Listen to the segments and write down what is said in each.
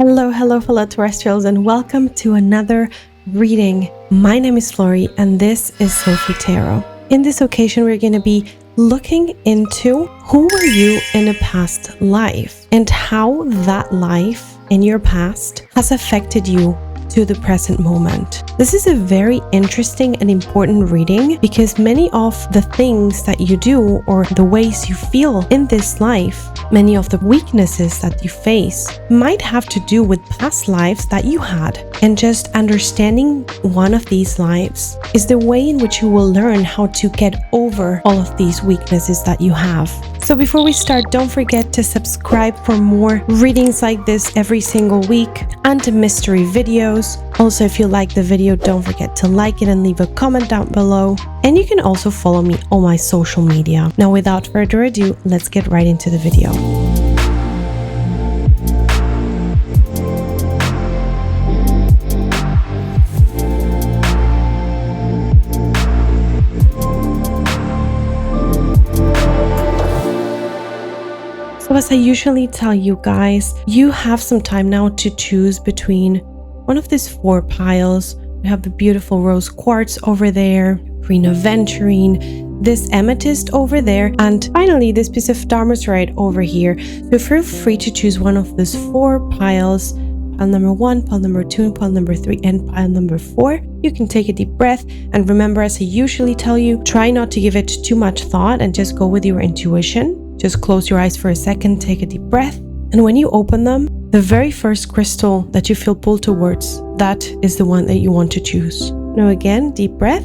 Hello, fellow terrestrials, and welcome to another reading. My name is Flori, and this is Sophie Tarot. In this occasion, we're going to be looking into who were you in a past life and how that life in your past has affected you to the present moment. This is a very interesting and important reading because many of the things that you do or the ways you feel in this life, many of the weaknesses that you face might have to do with past lives that you had. And just understanding one of these lives is the way in which you will learn how to get over all of these weaknesses that you have. So before we start, don't forget to subscribe for more readings like this every single week and mystery videos. Also, if you like the video, don't forget to like it and leave a comment down below. And you can also follow me on my social media. Now, without further ado, let's get right into the video. So as I usually tell you guys, you have some time now to choose between one of these four piles. We have the beautiful rose quartz over there, green aventurine, this amethyst over there, and finally this piece of Dharmasrite over here. So feel free to choose one of these four piles, pile number 1, pile number 2, pile number 3, and pile number 4. You can take a deep breath, and remember, as I usually tell you, try not to give it too much thought and just go with your intuition. Just close your eyes for a second, take a deep breath, and when you open them, the very first crystal that you feel pulled towards, that is the one that you want to choose. Now again, deep breath.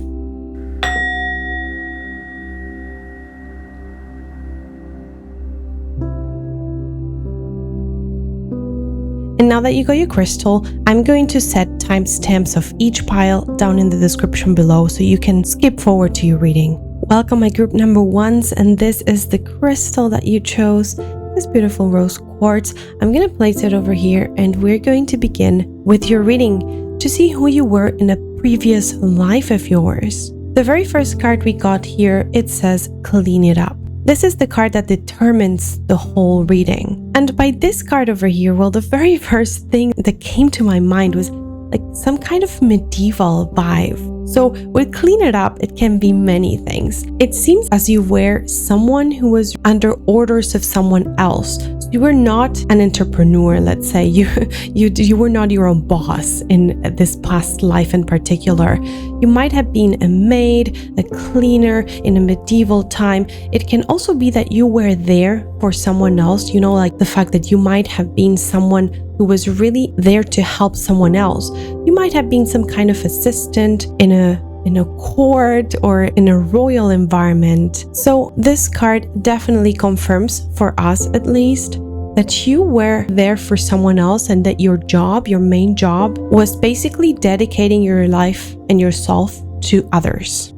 And now that you got your crystal, I'm going to set timestamps of each pile down in the description below so you can skip forward to your reading. Welcome my group number 1s, and this is the crystal that you chose, this beautiful rose quartz. I'm going to place it over here, and we're going to begin with your reading to see who you were in a previous life of yours. The very first card we got here, it says clean it up. This is the card that determines the whole reading. And by this card over here, well, the very first thing that came to my mind was like some kind of medieval vibe. So with clean it up, it can be many things. It seems as you were someone who was under orders of someone else. So you were not an entrepreneur, let's say. You were not your own boss in this past life in particular. You might have been a maid, a cleaner in a medieval time. It can also be that you were there for someone else, you know, like the fact that you might have been someone who was really there to help someone else. You might have been some kind of assistant in a court or in a royal environment. So this card definitely confirms, for us at least, that you were there for someone else and that your job, your main job, was basically dedicating your life and yourself to others.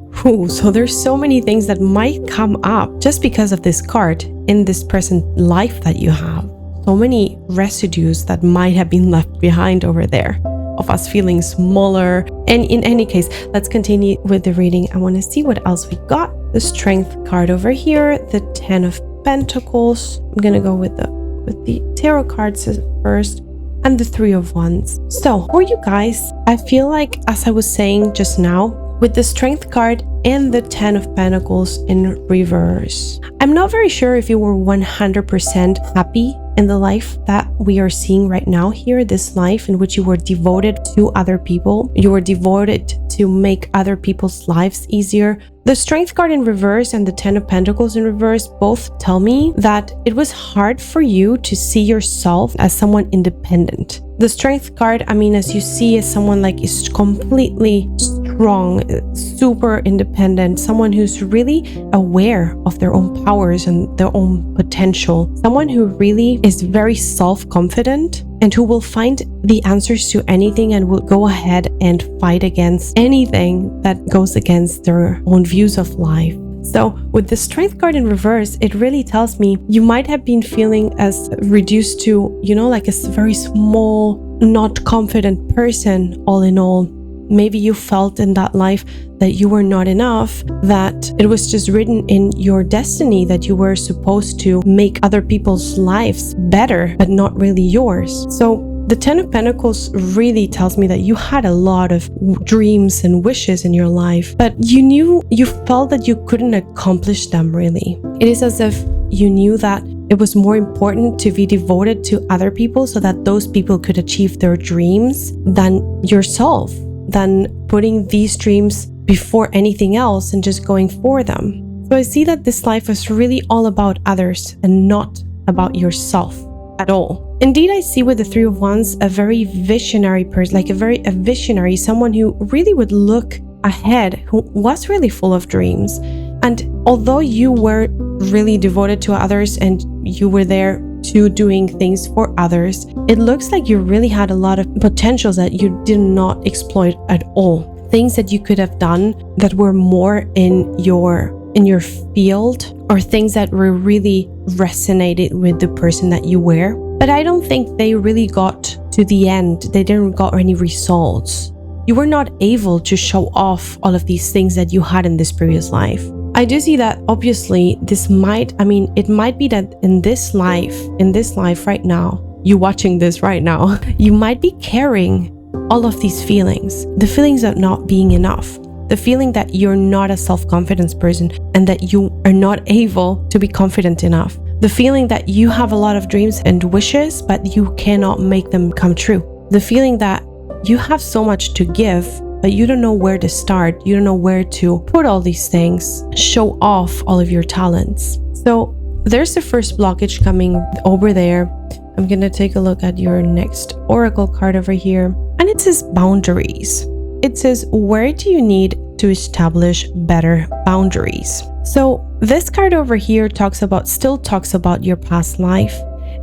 So there's so many things that might come up just because of this card in this present life that you have. So many residues that might have been left behind over there of us feeling smaller. And in any case, let's continue with the reading. I want to see what else we got. The Strength card over here, the 10 of Pentacles. I'm going to go with the tarot cards first, and the 3 of Wands. So for you guys, I feel like, as I was saying just now, with the Strength card and the 10 of Pentacles in reverse, I'm not very sure if you were 100% happy in the life that we are seeing right now here, this life in which you were devoted to other people. You were devoted to make other people's lives easier. The Strength card in reverse and the 10 of Pentacles in reverse both tell me that it was hard for you to see yourself as someone independent. The Strength card, I mean, as you see, as someone like is completely strong, super independent, someone who's really aware of their own powers and their own potential, someone who really is very self-confident and who will find the answers to anything and will go ahead and fight against anything that goes against their own views of life. So with the Strength card in reverse, it really tells me you might have been feeling as reduced to, you know, like a very small, not confident person all in all. Maybe you felt in that life that you were not enough, that it was just written in your destiny that you were supposed to make other people's lives better, but not really yours. So the Ten of Pentacles really tells me that you had a lot of dreams and wishes in your life, but you felt that you couldn't accomplish them really. It is as if you knew that it was more important to be devoted to other people so that those people could achieve their dreams than yourself, than putting these dreams before anything else and just going for them. So I see that this life is really all about others and not about yourself at all. Indeed, I see with the Three of Wands a very visionary person, like a visionary, someone who really would look ahead, who was really full of dreams. And although you were really devoted to others and you were there to doing things for others, it looks like you really had a lot of potentials that you did not exploit at all. Things that you could have done that were more in your field, or things that were really resonated with the person that you were. But I don't think they really got to the end. They didn't got any results. You were not able to show off all of these things that you had in this previous life. I do see that obviously it might be that in this life right now, you watching this right now, you might be carrying all of these feelings, the feelings of not being enough, the feeling that you're not a self-confidence person and that you are not able to be confident enough, the feeling that you have a lot of dreams and wishes, but you cannot make them come true, the feeling that you have so much to give, but you don't know where to start, you don't know where to put all these things, show off all of your talents. So there's the first blockage coming over there. I'm gonna take a look at your next oracle card over here, and it says boundaries. It says, where do you need to establish better boundaries? So this card over here still talks about your past life.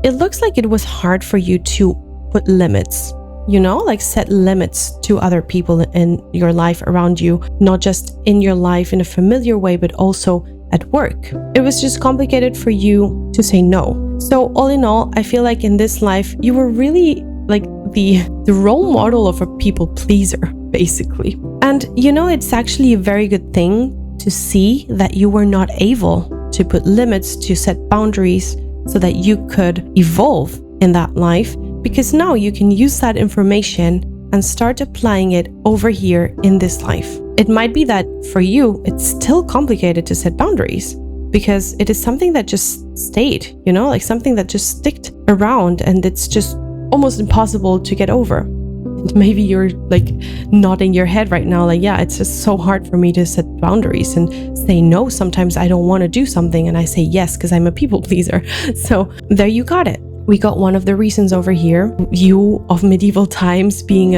It looks like it was hard for you to put limits, like set limits to other people in your life around you, not just in your life in a familiar way, but also at work. It was just complicated for you to say no. So all in all, I feel like in this life, you were really like the role model of a people pleaser, basically. And it's actually a very good thing to see that you were not able to put limits, to set boundaries so that you could evolve in that life, because now you can use that information and start applying it over here in this life. It might be that for you, it's still complicated to set boundaries because it is something that just stayed, like something that just sticked around and it's just almost impossible to get over. And maybe you're like nodding your head right now, like, yeah, it's just so hard for me to set boundaries and say no. Sometimes I don't want to do something and I say yes because I'm a people pleaser. So there you got it. We got one of the reasons over here, you of medieval times being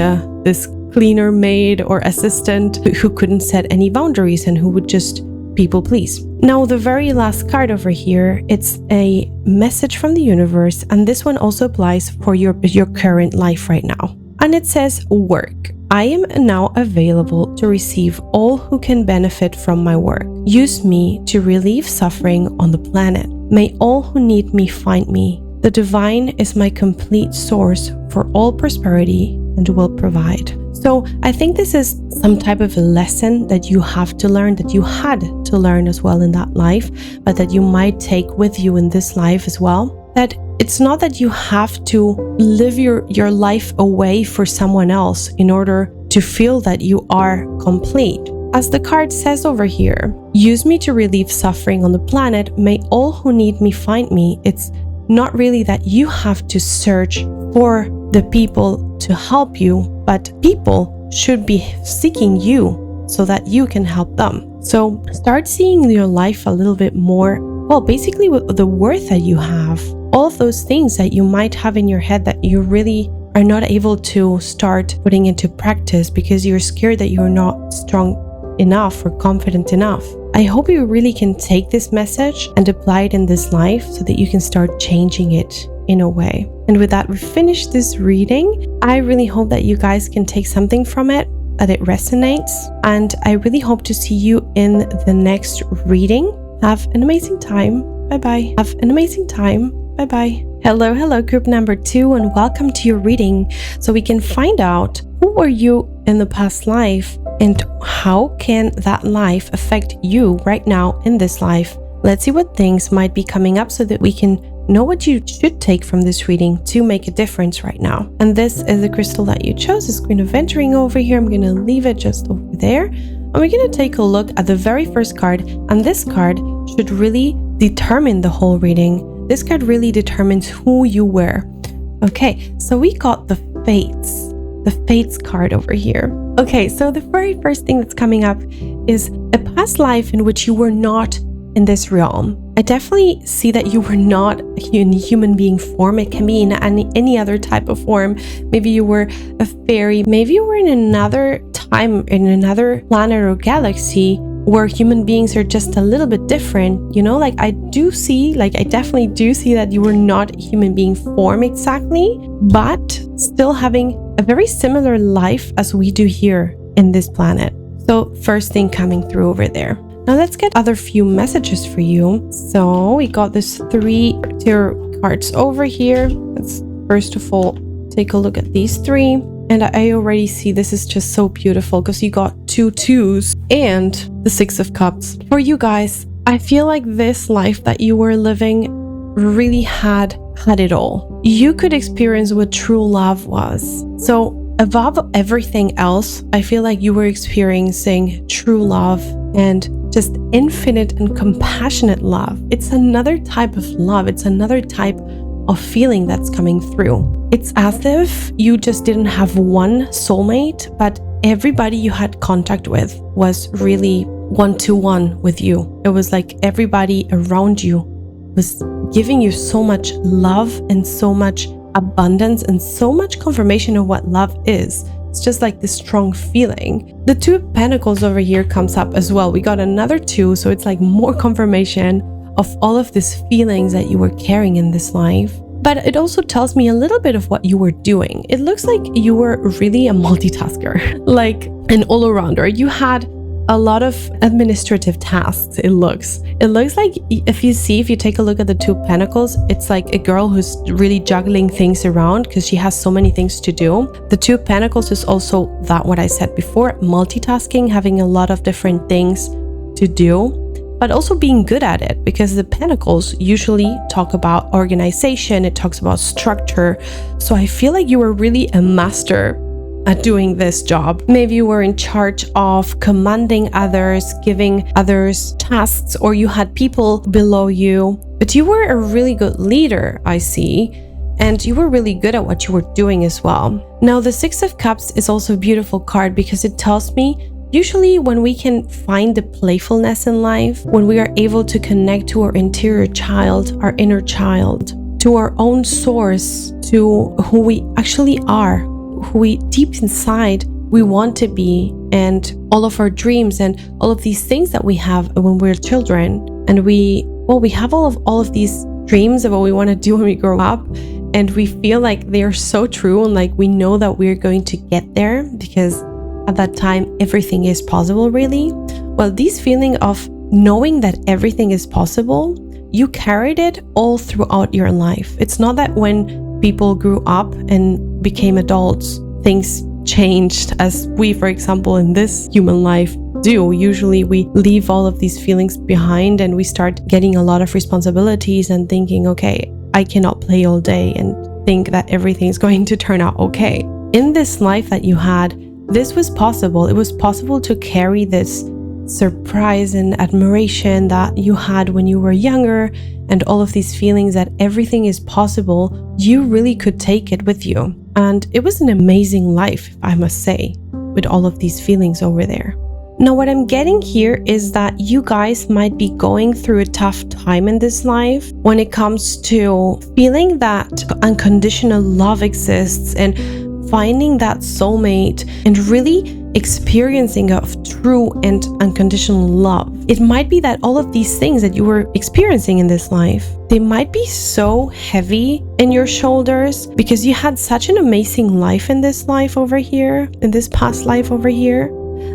this cleaner maid or assistant who couldn't set any boundaries and who would just people please. Now, the very last card over here, it's a message from the universe, and this one also applies for your current life right now. And it says, work. I am now available to receive all who can benefit from my work. Use me to relieve suffering on the planet. May all who need me find me. The divine is my complete source for all prosperity and will provide. So I think this is some type of a lesson that you have to learn, that you had to learn as well in that life, but that you might take with you in this life as well. That it's not that you have to live your life away for someone else in order to feel that you are complete. As the card says over here, use me to relieve suffering on the planet. May all who need me find me. It's not really that you have to search for the people to help you, but people should be seeking you so that you can help them. So start seeing your life a little bit more, well, basically with the worth that you have. All of those things that you might have in your head that you really are not able to start putting into practice because you're scared that you're not strong enough or confident enough. I hope you really can take this message and apply it in this life so that you can start changing it in a way. And with that, we finished this reading. I really hope that you guys can take something from it, that it resonates. And I really hope to see you in the next reading. Have an amazing time. Bye-bye. Have an amazing time. Bye-bye. Hello, group number 2, and welcome to your reading so we can find out who were you in the past life and how can that life affect you right now in this life. Let's see what things might be coming up so that we can know what you should take from this reading to make a difference right now. And this is the crystal that you chose. It's Queen of Venturing over here. I'm going to leave it just over there. And we're going to take a look at the very first card. And this card should really determine the whole reading. This card really determines who you were. Okay, so we got the Fates card over here. Okay, so the very first thing that's coming up is a past life in which you were not in this realm. I definitely see that you were not in human being form. It can be in any other type of form. Maybe you were a fairy. Maybe you were in another time, in another planet or galaxy where human beings are just a little bit different. You know, like I definitely do see that you were not human being form exactly, but still having a very similar life as we do here in this planet. So first thing coming through over there. Now let's get other few messages for you. So we got this 3 tarot cards over here. Let's first of all take a look at these 3. And I already see this is just so beautiful because you got 2 2s and the 6 of Cups. For you guys, I feel like this life that you were living really had it all. You could experience what true love was. So above everything else, I feel like you were experiencing true love and just infinite and compassionate love. It's another type of love. It's another type of feeling that's coming through. It's as if you just didn't have one soulmate, but everybody you had contact with was really one-to-one with you. It was like everybody around you was giving you so much love and so much abundance and so much confirmation of what love is. It's just like this strong feeling. The 2 of Pentacles over here comes up as well. We got another 2, so it's like more confirmation of all of these feelings that you were carrying in this life. But it also tells me a little bit of what you were doing. It looks like you were really a multitasker, like an all-arounder. You had a lot of administrative tasks. It looks like if you take a look at the 2 of Pentacles, it's like a girl who's really juggling things around because she has so many things to do. The 2 of Pentacles is also that what I said before, multitasking, having a lot of different things to do, but also being good at it, because the Pentacles usually talk about organization, it talks about structure. So I feel like you were really a master at doing this job. Maybe you were in charge of commanding others, giving others tasks, or you had people below you, but you were a really good leader, I see, and you were really good at what you were doing as well. Now the 6 of Cups is also a beautiful card because it tells me usually when we can find the playfulness in life, when we are able to connect to our interior child, our inner child, to our own source, to who we actually are, who we deep inside we want to be, and all of our dreams and all of these things that we have when we're children. And we have all of these dreams of what we want to do when we grow up, and we feel like they are so true, and like we know that we're going to get there because at that time everything is possible, really. Well, this feeling of knowing that everything is possible, you carried it all throughout your life. It's not that when people grew up and became adults, things changed as we, for example, in this human life do. Usually we leave all of these feelings behind and we start getting a lot of responsibilities and thinking, okay, I cannot play all day and think that everything is going to turn out okay. In this life that you had, this was possible. It was possible to carry this surprise and admiration that you had when you were younger, and all of these feelings that everything is possible. You really could take it with you. And it was an amazing life, I must say, with all of these feelings over there. Now, what I'm getting here is that you guys might be going through a tough time in this life when it comes to feeling that unconditional love exists and finding that soulmate and really experiencing of true and unconditional love. It might be that all of these things that you were experiencing in this life, they might be so heavy in your shoulders because you had such an amazing life in this life over here, in this past life over here,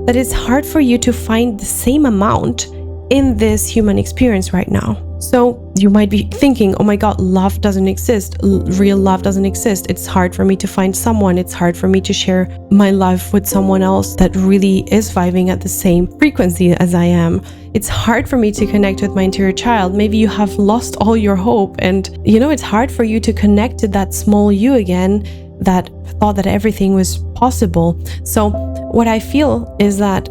that it's hard for you to find the same amount in this human experience right now. So you might be thinking, oh my God, love doesn't exist. Real love doesn't exist. It's hard for me to find someone. It's hard for me to share my life with someone else that really is vibing at the same frequency as I am. It's hard for me to connect with my interior child. Maybe you have lost all your hope, and it's hard for you to connect to that small you again that thought that everything was possible. So what I feel is that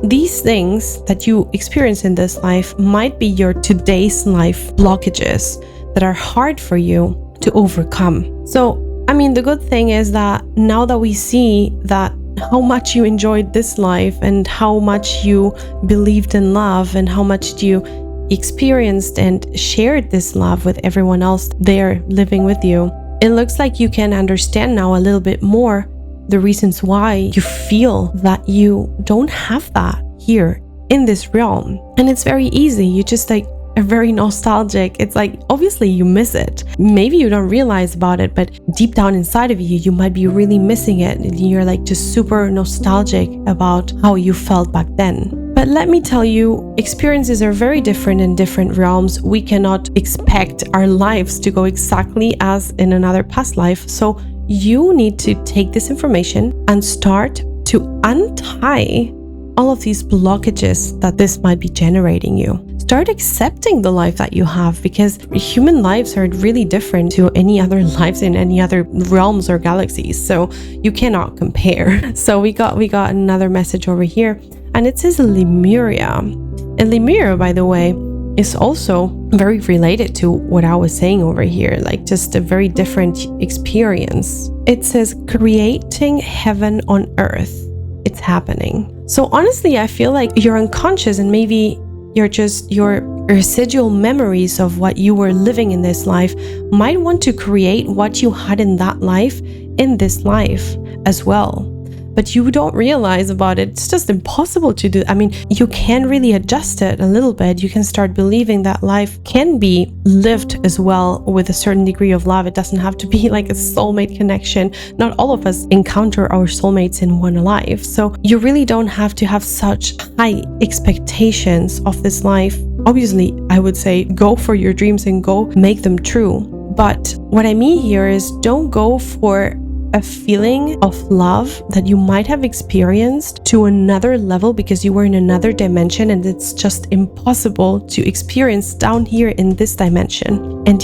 these things that you experience in this life might be your today's life blockages that are hard for you to overcome. So, the good thing is that now that we see that how much you enjoyed this life and how much you believed in love and how much you experienced and shared this love with everyone else there living with you, it looks like you can understand now a little bit more the reasons why you feel that you don't have that here in this realm. And it's very easy. You just are very nostalgic. It's like, obviously you miss it. Maybe you don't realize about it, but deep down inside of you, you might be really missing it. And you're just super nostalgic about how you felt back then. But let me tell you, experiences are very different in different realms. We cannot expect our lives to go exactly as in another past life. So you need to take this information and start to untie all of these blockages that this might be generating you. Start accepting the life that you have, because human lives are really different to any other lives in any other realms or galaxies. So you cannot compare. So we got another message over here, and it says Lemuria. And Lemuria, by the way, is also very related to what I was saying over here, just a very different experience. It says creating heaven on earth. It's happening. So honestly, I feel like you're unconscious, and maybe your residual memories of what you were living in this life might want to create what you had in that life in this life as well. But you don't realize about it. It's just impossible to do. You can really adjust it a little bit. You can start believing that life can be lived as well with a certain degree of love. It doesn't have to be like a soulmate connection. Not all of us encounter our soulmates in one life. So you really don't have to have such high expectations of this life. Obviously, I would say go for your dreams and go make them true. But what I mean here is don't go for a feeling of love that you might have experienced to another level because you were in another dimension, and it's just impossible to experience down here in this dimension. And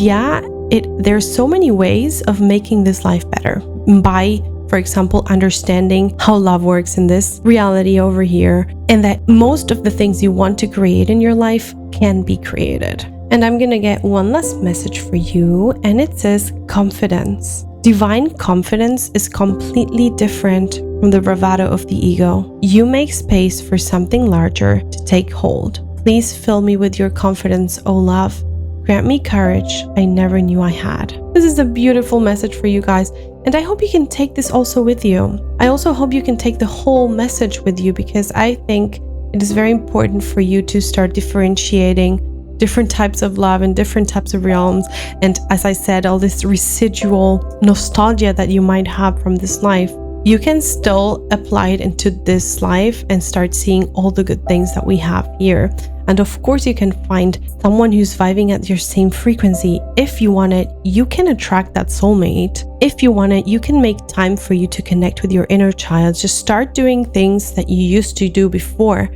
there's so many ways of making this life better by, for example, understanding how love works in this reality over here, and that most of the things you want to create in your life can be created. And I'm gonna get one last message for you, and it says confidence. Divine confidence is completely different from the bravado of the ego. You make space for something larger to take hold. Please fill me with your confidence, O love. Grant me courage I never knew I had. This is a beautiful message for you guys, and I hope you can take this also with you. I also hope you can take the whole message with you, because I think it is very important for you to start differentiating different types of love and different types of realms. And as I said, all this residual nostalgia that you might have from this life, you can still apply it into this life and start seeing all the good things that we have here. And of course, you can find someone who's vibing at your same frequency. If you want it, you can attract that soulmate. If you want it, you can make time for you to connect with your inner child. Just start doing things that you used to do before.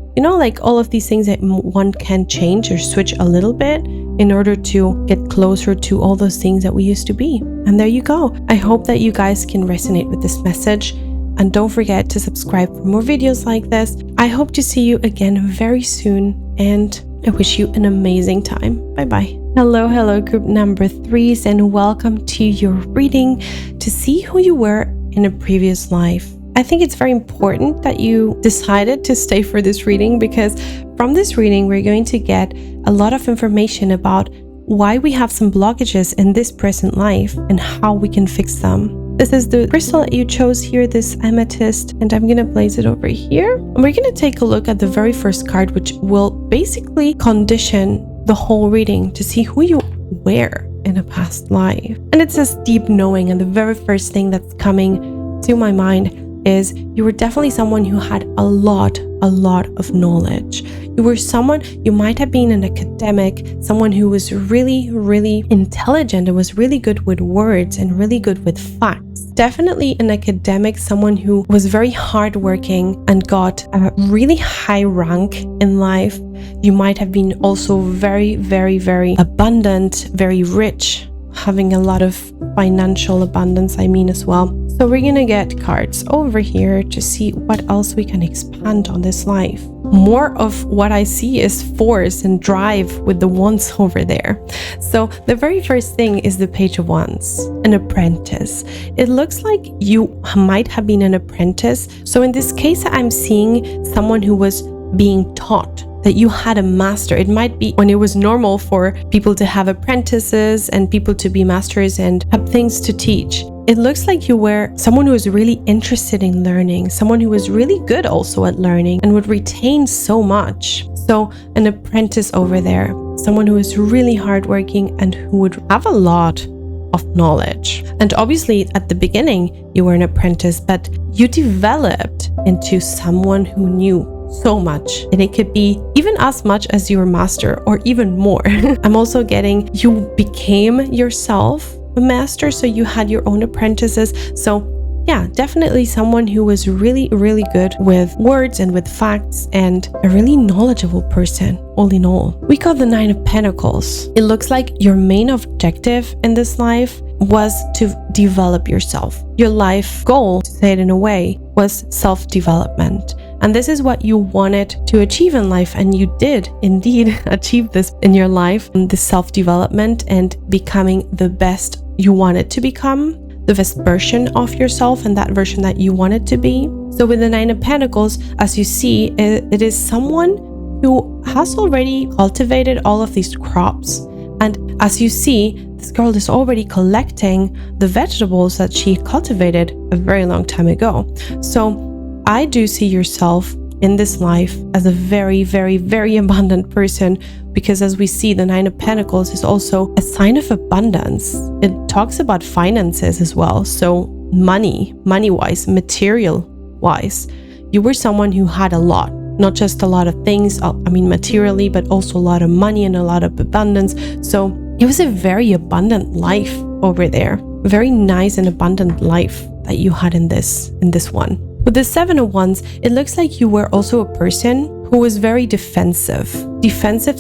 All of these things that one can change or switch a little bit in order to get closer to all those things that we used to be. And there you go. I hope that you guys can resonate with this message. And don't forget to subscribe for more videos like this. I hope to see you again very soon, and I wish you an amazing time. Bye-bye. Hello, group number 3s, and welcome to your reading to see who you were in a previous life. I think it's very important that you decided to stay for this reading, because from this reading, we're going to get a lot of information about why we have some blockages in this present life and how we can fix them. This is the crystal that you chose here, this amethyst, and I'm going to place it over here. And we're going to take a look at the very first card, which will basically condition the whole reading to see who you were in a past life. And it says deep knowing, and the very first thing that's coming to my mind is you were definitely someone who had a lot a lot of knowledge. You were someone, you might have been an academic, someone who was really, really intelligent and was really good with words and really good with facts. Definitely an academic, someone who was very hardworking and got a really high rank in life. You might have been also very, very, very abundant, very rich, having a lot of financial abundance, as well. So we're gonna get cards over here to see what else we can expand on this life. More of what I see is force and drive with the wands over there. So the very first thing is the Page of Wands, an apprentice. It looks like you might have been an apprentice. So in this case, I'm seeing someone who was being taught, that you had a master. It might be when it was normal for people to have apprentices and people to be masters and have things to teach. It looks like you were someone who was really interested in learning, someone who was really good also at learning and would retain so much. So an apprentice over there, someone who is really hardworking and who would have a lot of knowledge. And obviously at the beginning you were an apprentice, but you developed into someone who knew so much, and it could be even as much as your master or even more. I'm also getting you became yourself a master, so you had your own apprentices. So yeah, definitely someone who was really, really good with words and with facts and a really knowledgeable person, all in all. We got the Nine of Pentacles. It looks like your main objective in this life was to develop yourself. Your life goal, to say it in a way, was self-development. And this is what you wanted to achieve in life. And you did indeed achieve this in your life, the self-development and becoming the best you wanted to become, the best version of yourself and that version that you wanted to be. So with the Nine of Pentacles, as you see, it is someone who has already cultivated all of these crops. And as you see, this girl is already collecting the vegetables that she cultivated a very long time ago. So I do see yourself in this life as a very, very, very abundant person, because as we see, the Nine of Pentacles is also a sign of abundance. It talks about finances as well. So money-wise, material-wise, you were someone who had a lot, not just a lot of things, materially, but also a lot of money and a lot of abundance. So it was a very abundant life over there, very nice and abundant life that you had in this one. With the Seven of Wands, it looks like you were also a person who was very defensive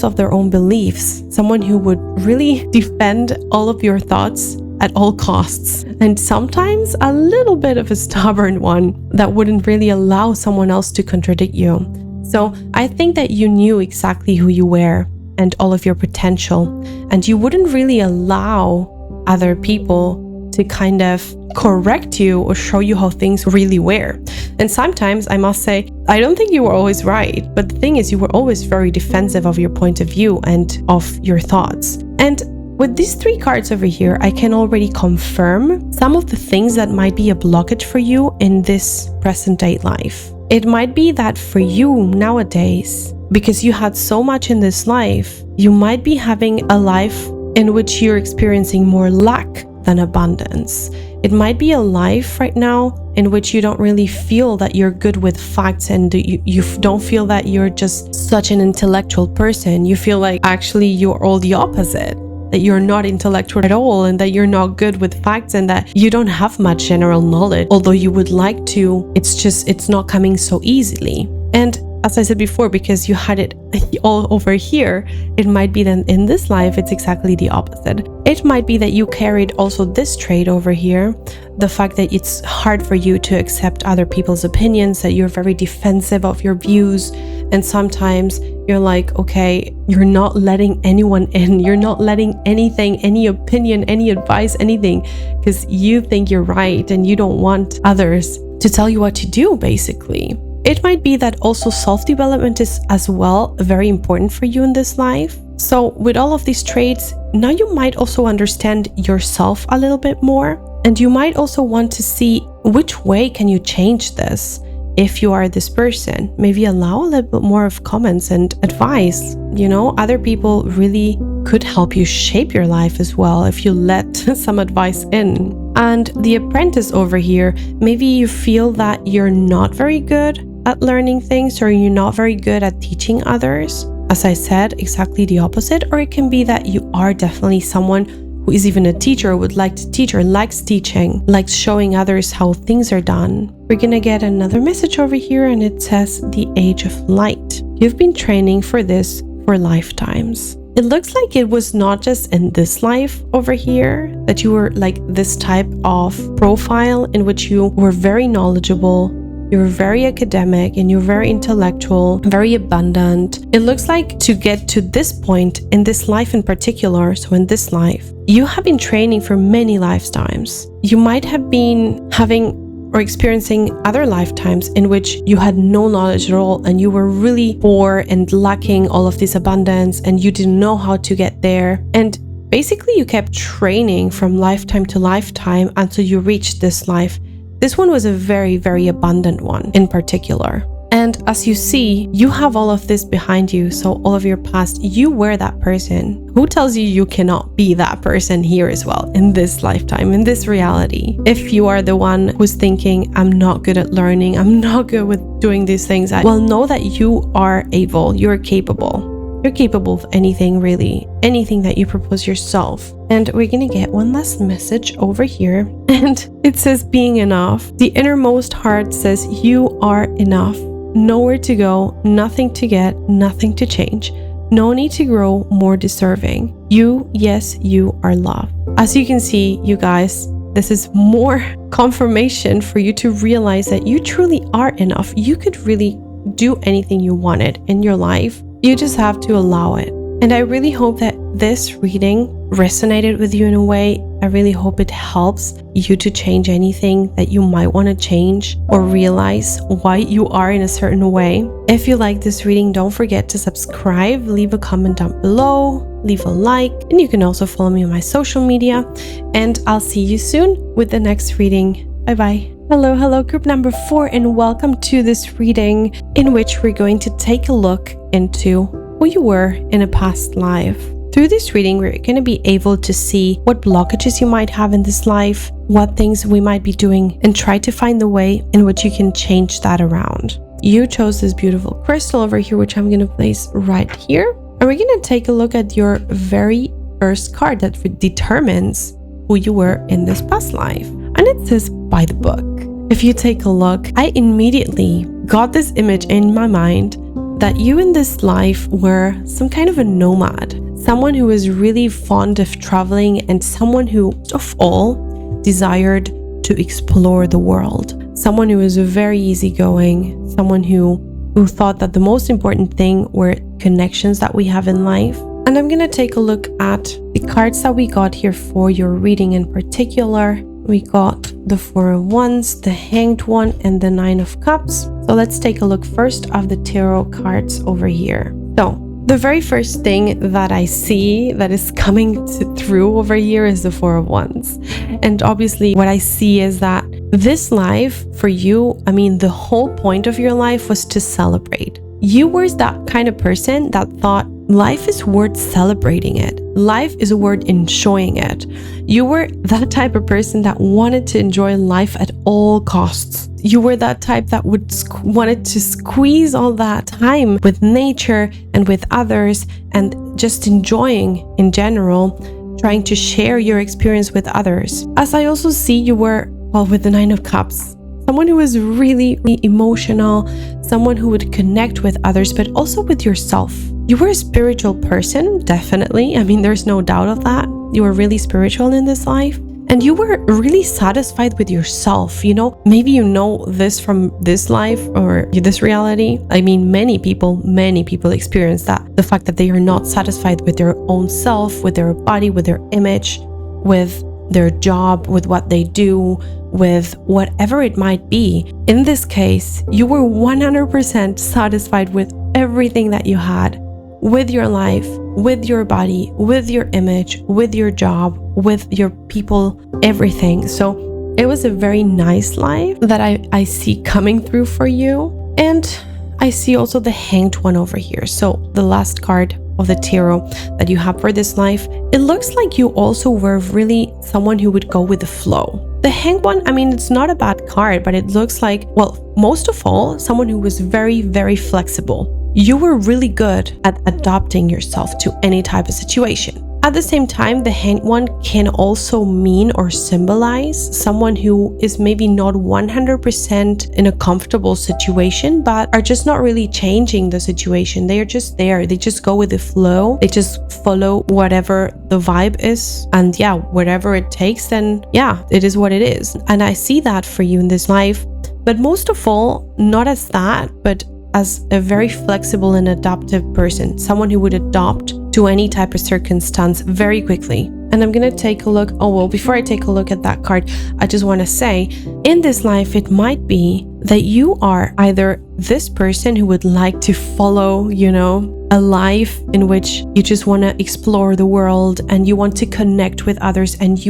of their own beliefs, someone who would really defend all of your thoughts at all costs, and sometimes a little bit of a stubborn one that wouldn't really allow someone else to contradict you. So I think that you knew exactly who you were and all of your potential, and you wouldn't really allow other people to kind of correct you or show you how things really were. And sometimes, I must say, I don't think you were always right, but the thing is, you were always very defensive of your point of view and of your thoughts. And with these three cards over here, I can already confirm some of the things that might be a blockage for you in this present day life. It might be that for you nowadays, because you had so much in this life, you might be having a life in which you're experiencing more lack than abundance. It might be a life right now in which you don't really feel that you're good with facts, and you don't feel that you're just such an intellectual person. You feel like actually you're all the opposite, that you're not intellectual at all, and that you're not good with facts, and that you don't have much general knowledge, although you would like to. It's not coming so easily. And as I said before, because you had it all over here, it might be that in this life, it's exactly the opposite. It might be that you carried also this trait over here, the fact that it's hard for you to accept other people's opinions, that you're very defensive of your views. And sometimes you're like, okay, you're not letting anyone in. You're not letting anything, any opinion, any advice, anything, because you think you're right and you don't want others to tell you what to do, basically. It might be that also self-development is as well very important for you in this life. So with all of these traits, now you might also understand yourself a little bit more. And you might also want to see which way can you change this if you are this person. Maybe allow a little bit more of comments and advice. You know, other people really could help you shape your life as well if you let some advice in. And the apprentice over here, maybe you feel that you're not very good at learning things, or you're not very good at teaching others. As I said, exactly the opposite. Or it can be that you are definitely someone who is even a teacher, would like to teach, or likes teaching, likes showing others how things are done. We're gonna get another message over here, and it says the age of light. You've been training for this for lifetimes. It looks like it was not just in this life over here that you were like this type of profile in which you were very knowledgeable, you were very academic, and you're very intellectual, very abundant. It looks like to get to this point in this life in particular, so in this life, you have been training for many lifetimes. You might have been having or experiencing other lifetimes in which you had no knowledge at all and you were really poor and lacking all of this abundance and you didn't know how to get there. And basically you kept training from lifetime to lifetime until you reached this life. This one was a very, very abundant one in particular. And as you see, you have all of this behind you. So all of your past, you were that person. Who tells you you cannot be that person here as well in this lifetime, in this reality? If you are the one who's thinking, I'm not good at learning, I'm not good with doing these things, well, know that you are able, you're capable. You're capable of anything, really, anything that you propose yourself. And we're gonna get one last message over here. And it says being enough. The innermost heart says you are enough. Nowhere to go, nothing to get, nothing to change. No need to grow more deserving. You, yes, you are loved. As you can see, you guys, this is more confirmation for you to realize that you truly are enough. You could really do anything you wanted in your life. You just have to allow it. And I really hope that this reading resonated with you in a way. I really hope it helps you to change anything that you might want to change or realize why you are in a certain way. If you like this reading, don't forget to subscribe, leave a comment down below, leave a like, and you can also follow me on my social media. And I'll see you soon with the next reading. Bye-bye. Hello, group number 4, and welcome to this reading in which we're going to take a look into who you were in a past life. Through this reading, we're going to be able to see what blockages you might have in this life, what things we might be doing, and try to find the way in which you can change that around. You chose this beautiful crystal over here, which I'm going to place right here. And we're going to take a look at your very first card that determines who you were in this past life. And it says, by the book. If you take a look, I immediately got this image in my mind that you in this life were some kind of a nomad, someone who was really fond of traveling and someone who, of all, desired to explore the world. Someone who was very easygoing, someone who thought that the most important thing were connections that we have in life. And I'm gonna take a look at the cards that we got here for your reading in particular. We got the 4 of Wands, the Hanged One, and the 9 of Cups. So let's take a look first of the tarot cards over here. So the very first thing that I see that is coming through over here is the 4 of Wands. And obviously what I see is that this life for you, I mean, the whole point of your life was to celebrate. You were that kind of person that thought life is worth celebrating it. Life is worth enjoying it. You were that type of person that wanted to enjoy life at all costs. You were that type that wanted to squeeze all that time with nature and with others and just enjoying in general, trying to share your experience with others. As I also see, you were, well, with the 9 of Cups, someone who was really emotional, someone who would connect with others, but also with yourself. You were a spiritual person, definitely. I mean, there's no doubt of that. You were really spiritual in this life. And you were really satisfied with yourself. You know, maybe you know this from this life or this reality. I mean, many people experience that. The fact that they are not satisfied with their own self, with their body, with their image, with their job, with what they do, with whatever it might be. In this case, you were 100% satisfied with everything that you had, with your life, with your body, with your image, with your job, with your people, everything. So it was a very nice life that I see coming through for you. And I see also the Hanged One over here. So the last card of the tarot that you have for this life, it looks like you also were really someone who would go with the flow. The Hanged One, I mean, it's not a bad card, but it looks like, well, most of all, someone who was very, very flexible. You were really good at adapting yourself to any type of situation. At the same time, the Hanged One can also mean or symbolize someone who is maybe not 100% in a comfortable situation, but are just not really changing the situation. They are just there. They just go with the flow. They just follow whatever the vibe is. And yeah, whatever it takes, then yeah, it is what it is. And I see that for you in this life. But most of all, not as that, but as a very flexible and adaptive person, someone who would adopt to any type of circumstance very quickly. And I'm gonna take a look. Oh, well, before I take a look at that card, I just want to say, in this life, it might be that you are either this person who would like to follow, a life in which you just want to explore the world and you want to connect with others, and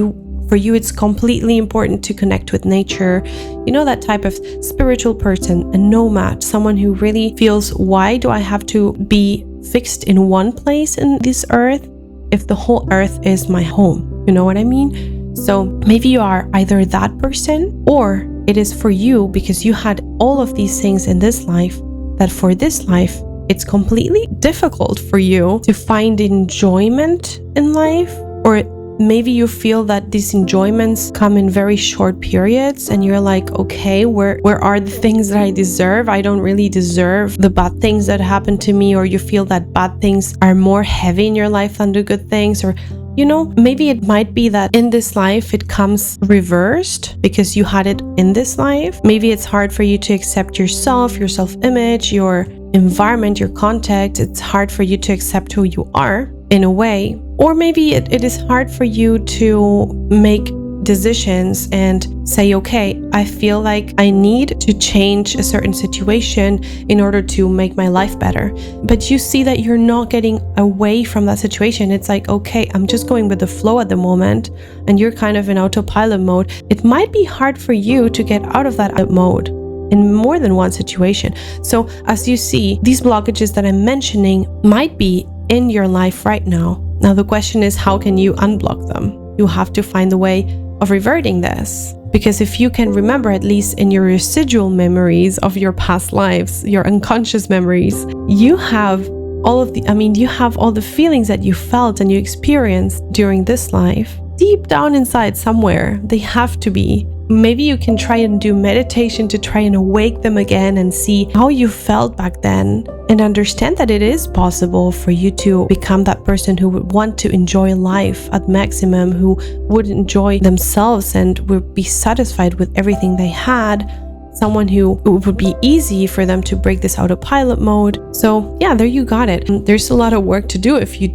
for you, it's completely important to connect with nature. That type of spiritual person, a nomad, someone who really feels, why do I have to be fixed in one place in this earth if the whole earth is my home? You know what I mean? So maybe you are either that person, or it is for you because you had all of these things in this life, that for this life, it's completely difficult for you to find enjoyment in life, or maybe you feel that these enjoyments come in very short periods and you're like, okay, where are the things that I deserve? I don't really deserve the bad things that happen to me. Or you feel that bad things are more heavy in your life than the good things. Or, maybe it might be that in this life it comes reversed because you had it in this life. Maybe it's hard for you to accept yourself, your self-image, your environment, your context. It's hard for you to accept who you are in a way. Or maybe it is hard for you to make decisions and say, okay, I feel like I need to change a certain situation in order to make my life better. But you see that you're not getting away from that situation. It's like, okay, I'm just going with the flow at the moment, and you're kind of in autopilot mode. It might be hard for you to get out of that mode in more than one situation. So as you see, these blockages that I'm mentioning might be in your life right now. Now the question is, how can you unblock them? You have to find a way of reverting this. Because if you can remember, at least in your residual memories of your past lives, your unconscious memories, you have all the feelings that you felt and you experienced during this life. Deep down inside somewhere, they have to be. Maybe you can try and do meditation to try and awake them again and see how you felt back then, and understand that it is possible for you to become that person who would want to enjoy life at maximum, who would enjoy themselves and would be satisfied with everything they had. Someone who it would be easy for them to break this autopilot mode. So yeah, there you got it. And there's a lot of work to do if you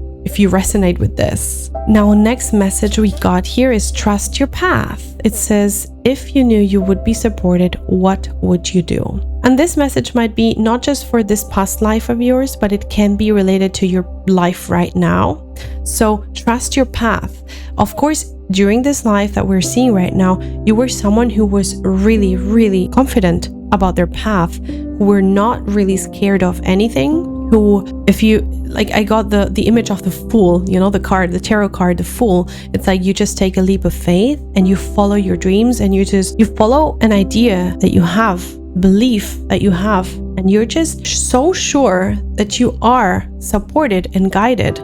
resonate with this. Now, next message we got here is trust your path. It says, if you knew you would be supported, what would you do? And this message might be not just for this past life of yours, but it can be related to your life right now. So trust your path. Of course, during this life that we're seeing right now, you were someone who was really, really confident about their path, who were not really scared of anything, who, if you, like, I got the image of the Fool, the card, the tarot card, the Fool. It's like you just take a leap of faith and you follow your dreams, and you follow an idea that you have, belief that you have, and you're just so sure that you are supported and guided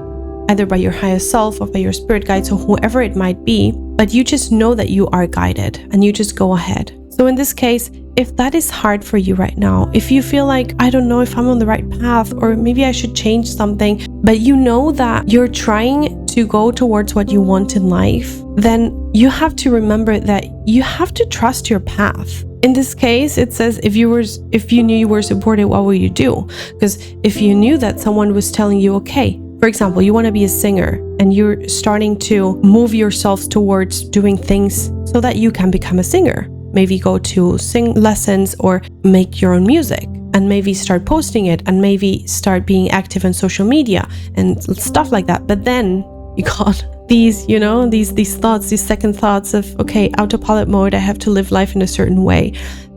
either by your higher self or by your spirit guides or whoever it might be, but you just know that you are guided and you just go ahead. So in this case, if that is hard for you right now, if you feel like, I don't know if I'm on the right path, or maybe I should change something, but you know that you're trying to go towards what you want in life, then you have to remember that you have to trust your path. In this case, it says, if you knew you were supported, what would you do? Because if you knew that someone was telling you, okay, for example, you want to be a singer and you're starting to move yourself towards doing things so that you can become a singer. Maybe go to sing lessons or make your own music, and maybe start posting it, and maybe start being active on social media and stuff like that. But then you got these, these thoughts, these second thoughts of, okay, autopilot mode, I have to live life in a certain way.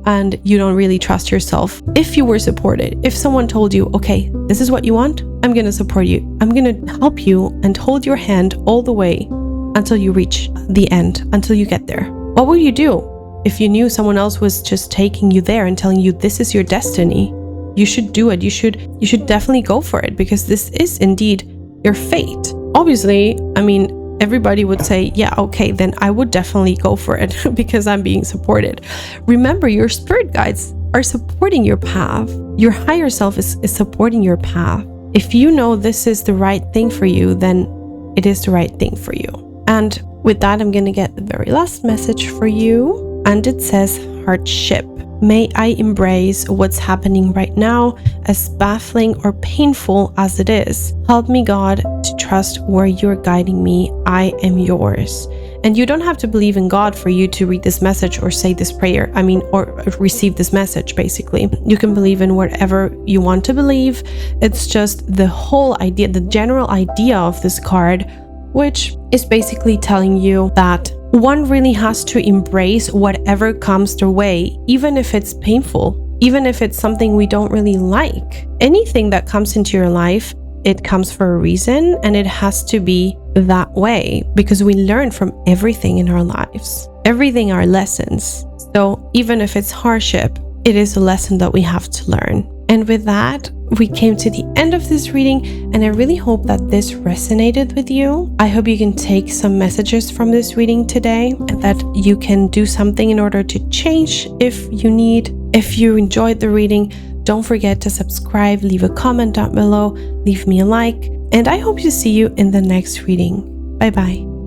And you don't really trust yourself. If you were supported, if someone told you, okay, this is what you want, I'm going to support you. I'm going to help you and hold your hand all the way until you reach the end, until you get there. What would you do if you knew someone else was just taking you there and telling you this is your destiny? You should do it. You should definitely go for it, because this is indeed your fate. Obviously, I mean, everybody would say, yeah, okay, then I would definitely go for it because I'm being supported. Remember, your spirit guides are supporting your path. Your higher self is supporting your path. If you know this is the right thing for you, then it is the right thing for you. And with that, I'm going to get the very last message for you. And it says, hardship. May I embrace what's happening right now, as baffling or painful as it is. Help me, God, to trust where you're guiding me. I am yours. And you don't have to believe in God for you to read this message or say this prayer. Or receive this message, basically. You can believe in whatever you want to believe. It's just the whole idea, the general idea of this card, which is basically telling you that one really has to embrace whatever comes their way, even if it's painful, even if it's something we don't really like. Anything that comes into your life, it comes for a reason, and it has to be that way, because we learn from everything in our lives. Everything are lessons. So even if it's hardship, it is a lesson that we have to learn. And with that, we came to the end of this reading, and I really hope that this resonated with you. I hope you can take some messages from this reading today, and that you can do something in order to change if you need. If you enjoyed the reading, don't forget to subscribe, leave a comment down below, leave me a like, and I hope to see you in the next reading. Bye bye.